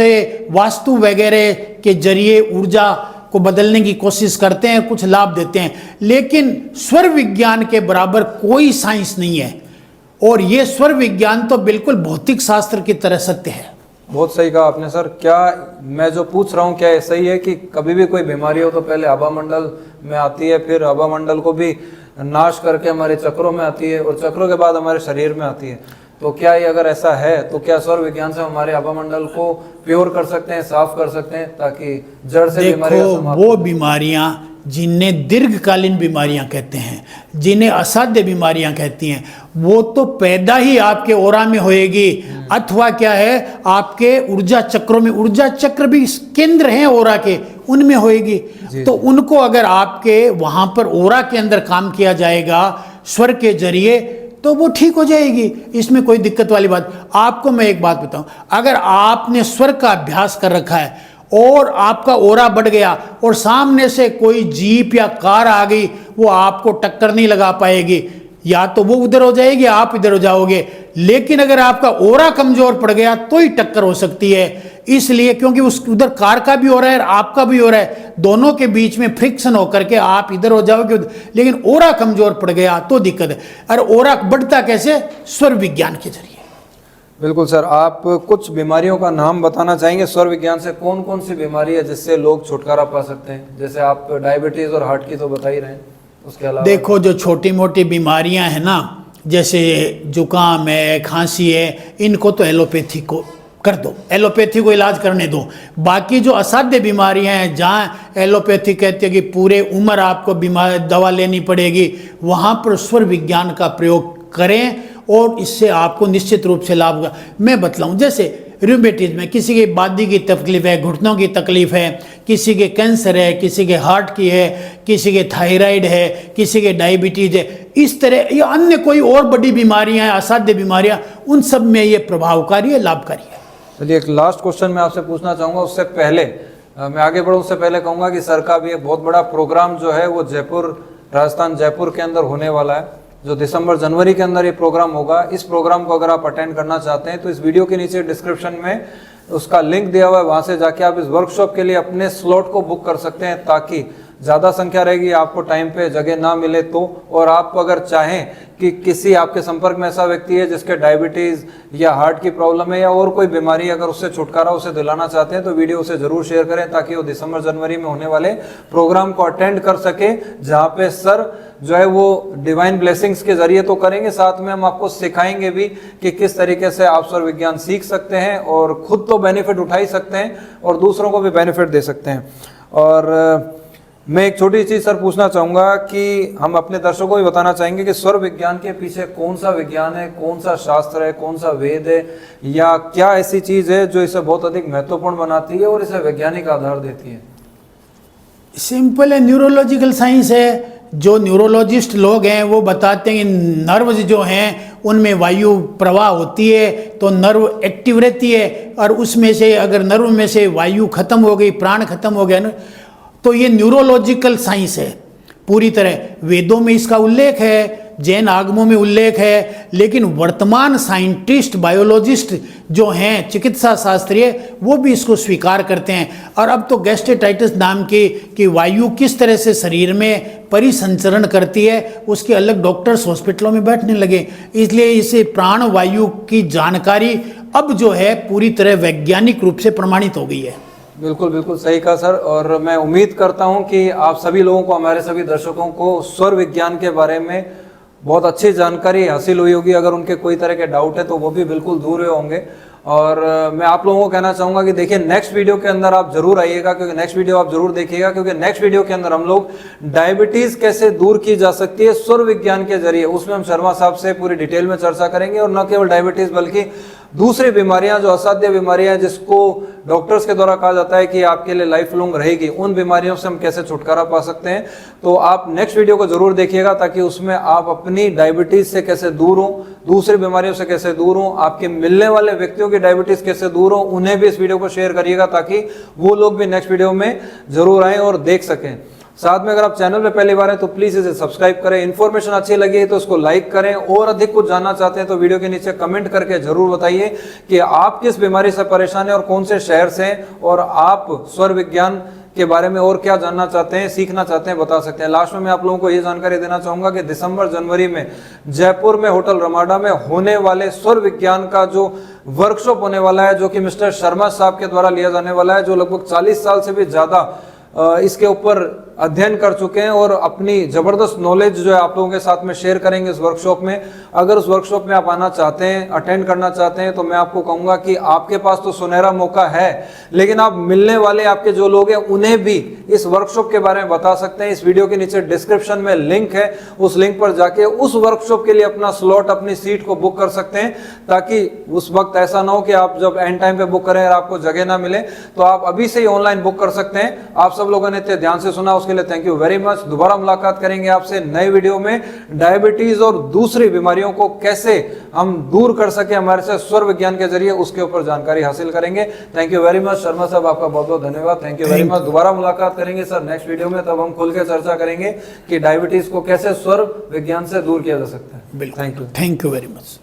वास्तु वगैरह के जरिए ऊर्जा को बदलने की कोशिश करते हैं, कुछ लाभ देते हैं, लेकिन स्वर विज्ञान के बराबर कोई साइंस नहीं है। और ये स्वर विज्ञान तो बिल्कुल भौतिक शास्त्र की तरह सत्य है। बहुत सही कहा आपने सर। क्या मैं जो पूछ रहा हूँ क्या ये सही है कि कभी भी कोई बीमारी हो तो पहले आभा मंडल में आती है, फिर आभा मंडल को भी नाश करके हमारे चक्रों में आती है और चक्रों के बाद हमारे शरीर में आती है? तो क्या ये अगर ऐसा है तो क्या स्वर विज्ञान से हमारे आभा मंडल को प्योर कर सकते हैं, साफ कर सकते हैं, ताकि जड़ से देखो वो बीमारियां जिन्हें दीर्घकालीन बीमारियां कहते हैं, जिन्हें असाध्य बीमारियां कहती हैं, वो तो पैदा ही आपके ओरा में होएगी, अथवा क्या है आपके ऊर्जा चक्रों में, ऊर्जा चक्र भी केंद्र हैं ओरा के, उनमें होएगी। तो उनको अगर आपके वहां पर ओरा के अंदर काम किया जाएगा स्वर के जरिए तो वो ठीक हो जाएगी, इसमें कोई दिक्कत वाली बात। आपको मैं एक बात बताऊं, अगर आपने स्वर का अभ्यास कर रखा है और आपका ओरा बढ़ गया और सामने से कोई जीप या कार आ गई, वो आपको टक्कर नहीं लगा पाएगी, या तो वो उधर हो जाएगी, आप इधर हो जाओगे। लेकिन अगर आपका ओरा कमजोर पड़ गया तो ही टक्कर हो सकती है, इसलिए क्योंकि उस उधर कार का भी हो रहा है आपका भी हो रहा है, दोनों के बीच में फ्रिक्शन होकर के आप इधर हो जाओगे। लेकिन ओरा कमजोर पड़ गया तो दिक्कत है। अरे ओरा बढ़ता कैसे? स्वर विज्ञान के जरिए। बिल्कुल सर, आप कुछ बीमारियों का नाम बताना चाहेंगे स्वर विज्ञान से? कौन कौन सी बीमारी है जिससे लोग छुटकारा पा सकते हैं? जैसे आप डायबिटीज और हार्ट की तो बता ही रहे हैं, उसके अलावा देखो जो छोटी मोटी बीमारियां हैं ना, जैसे जुकाम है, खांसी है, इनको तो एलोपैथी को कर दो, एलोपैथी को इलाज करने दो। बाकी जो असाध्य बीमारियां हैं, जहाँ एलोपैथी कहती है कि पूरे उम्र आपको बीमार दवा लेनी पड़ेगी, वहाँ पर स्वर विज्ञान का प्रयोग करें और इससे आपको निश्चित रूप से लाभ होगा। मैं बतलाऊं, जैसे रूमेटिज्म में किसी के बादी की तकलीफ है, घुटनों की तकलीफ है, किसी के कैंसर है, किसी के हार्ट की है, किसी के थायराइड है, किसी के डायबिटीज है, इस तरह या अन्य कोई और बड़ी बीमारियां हैं, असाध्य बीमारियां, उन सब में ये प्रभावकारी है, लाभकारी है। चलिए एक लास्ट क्वेश्चन मैं आपसे पूछना चाहूँगा। उससे पहले मैं आगे बढ़ूँ, उससे पहले कहूँगा कि सर का भी एक बहुत बड़ा प्रोग्राम जो है वो जयपुर, राजस्थान जयपुर के अंदर होने वाला है, जो दिसंबर जनवरी के अंदर ये प्रोग्राम होगा। इस प्रोग्राम को अगर आप अटेंड करना चाहते हैं तो इस वीडियो के नीचे डिस्क्रिप्शन में उसका लिंक दिया हुआ है, वहाँ से जाके आप इस वर्कशॉप के लिए अपने स्लॉट को बुक कर सकते हैं, ताकि ज़्यादा संख्या रहेगी, आपको टाइम पे जगह ना मिले तो। और आप अगर चाहें कि किसी आपके संपर्क में ऐसा व्यक्ति है जिसके डायबिटीज़ या हार्ट की प्रॉब्लम है या और कोई बीमारी, अगर उससे छुटकारा उसे दिलाना चाहते हैं तो वीडियो उसे ज़रूर शेयर करें, ताकि वो दिसंबर जनवरी में होने वाले प्रोग्राम को अटेंड कर सके, जहाँ पे सर जो है वो डिवाइन ब्लेसिंग्स के जरिए तो करेंगे, साथ में हम आपको सिखाएंगे भी कि किस तरीके से आप स्वर विज्ञान सीख सकते हैं और खुद तो बेनिफिट उठा ही सकते हैं और दूसरों को भी बेनिफिट दे सकते हैं। और मैं एक छोटी चीज़ सर पूछना चाहूँगा कि हम अपने दर्शकों को भी बताना चाहेंगे कि स्वर विज्ञान के पीछे कौन सा विज्ञान है, कौन सा शास्त्र है, कौन सा वेद है, या क्या ऐसी चीज़ है जो इसे बहुत अधिक महत्वपूर्ण बनाती है और इसे वैज्ञानिक आधार देती है? सिंपल है, न्यूरोलॉजिकल साइंस है। जो न्यूरोलॉजिस्ट लोग हैं वो बताते हैं कि नर्व्स जो हैं उनमें वायु प्रवाह होती है तो नर्व एक्टिव रहती है, और उसमें से अगर नर्व में से वायु खत्म हो गई, प्राण खत्म हो गया ना, तो ये न्यूरोलॉजिकल साइंस है पूरी तरह। वेदों में इसका उल्लेख है, जैन आगमों में उल्लेख है, लेकिन वर्तमान साइंटिस्ट, बायोलॉजिस्ट जो हैं, चिकित्सा शास्त्रीय, वो भी इसको स्वीकार करते हैं। और अब तो गैस्ट्रेटाइटिस नाम की कि वायु किस तरह से शरीर में परिसंचरण करती है, उसके अलग डॉक्टर्स हॉस्पिटलों में बैठने लगे। इसलिए इसे प्राण वायु की जानकारी अब जो है पूरी तरह वैज्ञानिक रूप से प्रमाणित हो गई है। बिल्कुल बिल्कुल सही कहा सर। और मैं उम्मीद करता हूं कि आप सभी लोगों को, हमारे सभी दर्शकों को स्वर विज्ञान के बारे में बहुत अच्छी जानकारी हासिल हुई होगी। अगर उनके कोई तरह के डाउट है तो वो भी बिल्कुल दूर हुए होंगे। और मैं आप लोगों को कहना चाहूँगा कि देखिए नेक्स्ट वीडियो के अंदर आप जरूर आइएगा, क्योंकि नेक्स्ट वीडियो आप जरूर देखिएगा, क्योंकि नेक्स्ट वीडियो के अंदर हम लोग डायबिटीज़ कैसे दूर की जा सकती है स्वर विज्ञान के जरिए, उसमें हम शर्मा साहब से पूरी डिटेल में चर्चा करेंगे। और न केवल डायबिटीज़ बल्कि दूसरी बीमारियां जो असाध्य बीमारियां हैं, जिसको डॉक्टर्स के द्वारा कहा जाता है कि आपके लिए लाइफ लॉन्ग रहेगी, उन बीमारियों से हम कैसे छुटकारा पा सकते हैं। तो आप नेक्स्ट वीडियो को जरूर देखिएगा, ताकि उसमें आप अपनी डायबिटीज से कैसे दूर हो, दूसरी बीमारियों से कैसे दूर हो, आपके मिलने वाले व्यक्तियों की डायबिटीज कैसे दूर हो, उन्हें भी इस वीडियो को शेयर करिएगा, ताकि वो लोग भी नेक्स्ट वीडियो में जरूर आए और देख सकें। साथ में अगर आप चैनल पे पहली बार हैं तो प्लीज इसे सब्सक्राइब करें। इन्फॉर्मेशन अच्छी लगी तो इसको लाइक करें, और अधिक कुछ जानना चाहते हैं तो वीडियो के नीचे कमेंट करके जरूर बताइए कि आप किस बीमारी से परेशान हैं और कौन से शहर से हैं, और आप स्वर विज्ञान के बारे में और क्या जानना चाहते हैं, सीखना चाहते हैं, बता सकते हैं। लास्ट में मैं आप लोगों को ये जानकारी देना चाहूंगा कि दिसंबर जनवरी में जयपुर में होटल रमाडा में होने वाले स्वर विज्ञान का जो वर्कशॉप होने वाला है, जो कि मिस्टर शर्मा साहब के द्वारा लिया जाने वाला है, जो लगभग 40 साल से भी ज्यादा इसके ऊपर अध्ययन कर चुके हैं और अपनी जबरदस्त नॉलेज जो है आप लोगों के साथ में शेयर करेंगे इस वर्कशॉप में। अगर उस वर्कशॉप में आप आना चाहते हैं, अटेंड करना चाहते हैं, तो मैं आपको कहूंगा कि आपके पास तो सुनहरा मौका है, लेकिन आप मिलने वाले आपके जो लोग हैं उन्हें भी इस वर्कशॉप के बारे में बता सकते हैं। इस वीडियो के नीचे डिस्क्रिप्शन में लिंक है, उस लिंक पर जाके उस वर्कशॉप के लिए अपना स्लॉट, अपनी सीट को बुक कर सकते हैं, ताकि उस वक्त ऐसा ना हो कि आप जब एंड टाइम पे बुक करें और आपको जगह ना मिले। तो आप अभी से ही ऑनलाइन बुक कर सकते हैं। आप सब लोगों ने इतने ध्यान से सुना, उसके लिए थैंक यू वेरी मच। दोबारा मुलाकात करेंगे आपसे नए वीडियो में, डायबिटीज और दूसरी बीमारियों को कैसे हम दूर कर सके हमारे से स्वर विज्ञान के जरिए, उसके ऊपर जानकारी हासिल करेंगे। Thank you very much Sharma साहब, आपका बहुत बहुत धन्यवाद। Thank you very much. दोबारा मुलाकात करेंगे सर नेक्स्ट वीडियो में, तब हम खुल के चर्चा करेंगे कि डायबिटीज को कैसे स्वर विज्ञान से दूर किया जा सकता है। बिल्कुल, thank you. Thank you very much.